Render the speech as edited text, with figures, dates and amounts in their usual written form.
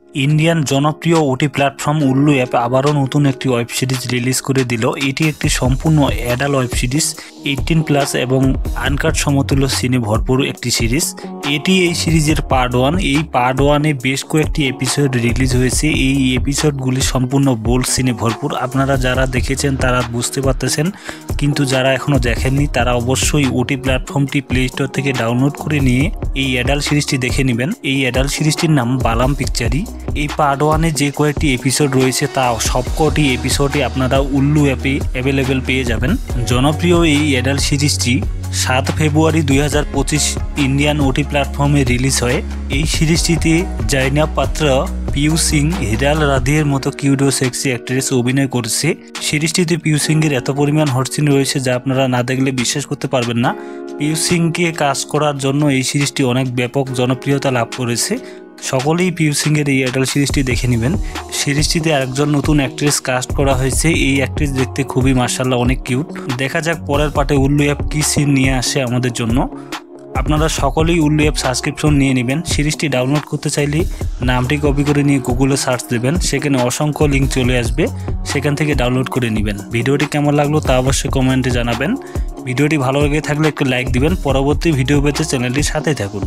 Indian জনপ্রিয় ওটি platform Ullu app আবারও নতুন একটি ওয়েব সিরিজ রিলিজ করে দিল। এটি একটি সম্পূর্ণ অ্যাডাল্ট ওয়েব সিরিজ, 18+ এবং আনকাট সমতুল্য সিনে ভরপুর একটি সিরিজ। এটি এই সিরিজের পার্ট 1। এই পার্ট 1-এ বেশ কয়েকটি এপিসোড রিলিজ হয়েছে। এই এপিসোডগুলি সম্পূর্ণ বোল্ড সিনে ভরপুর। আপনারা যারা দেখেছেন তারা বুঝতে পারতেছেন, কিন্তু যারা এখনও দেখেননি তারা অবশ্যই ওটি প্ল্যাটফর্মটি প্লে স্টোর থেকে ডাউনলোড করে নিয়ে এই অ্যাডাল্ট সিরিজটি দেখে নেবেন। এই অ্যাডাল্ট সিরিজটির নাম বালাম পিকচারি। এই পার্ট 1-এ যে কয়েকটি এপিসোড রয়েছে তা সবকটি এপিসোডে আপনারা উল্লু অ্যাপে অ্যাভেলেবেল পেয়ে যাবেন। জনপ্রিয় এই অ্যাডাল্ট সিরিজটি 7 ফেব্রুয়ারি 2025 ইন্ডিয়ান ওটি প্ল্যাটফর্মে রিলিজ হয়। এই সিরিজটিতে জাইনা পাত্রা, পিউ সিং, হিরাল রাধির মতো কিউট ও সেক্সি অ্যাক্ট্রেস অভিনয় করেছে। সিরিজটিতে পিউ সিংয়ের এত পরিমাণ হট সিন রয়েছে যা আপনারা না দেখলে বিশ্বাস করতে পারবেন না। পিউ সিংকে কাস্ট করার জন্য এই সিরিজটি অনেক ব্যাপক জনপ্রিয়তা লাভ করেছে। সকলেই পিউ সিংয়ের এই অ্যাডাল্ট সিরিজটি দেখে নেবেন। সিরিজটিতে আরেকজন নতুন অ্যাক্ট্রেস কাস্ট করা হয়েছে। এই অ্যাক্ট্রেস দেখতে খুবই মাশাআল্লাহ অনেক কিউট। দেখা যাক পরের পার্টে উল্লু অ্যাপ কী সিন নিয়ে আসে আমাদের জন্য। আপনারা সকলেই উল্লু অ্যাপ সাবস্ক্রিপশন নিয়ে নেবেন। সিরিজটি ডাউনলোড করতে চাইলে নামটি কপি করে নিয়ে গুগলে সার্চ দেবেন, সেখানে অসংখ্য লিঙ্ক চলে আসবে, সেখান থেকে ডাউনলোড করে নেবেন। ভিডিওটি কেমন লাগলো তা অবশ্যই কমেন্টে জানাবেন। ভিডিওটি ভালো লেগে থাকলে একটু লাইক দিবেন। পরবর্তী ভিডিও পেতে চ্যানেলটির সাথেই থাকুন।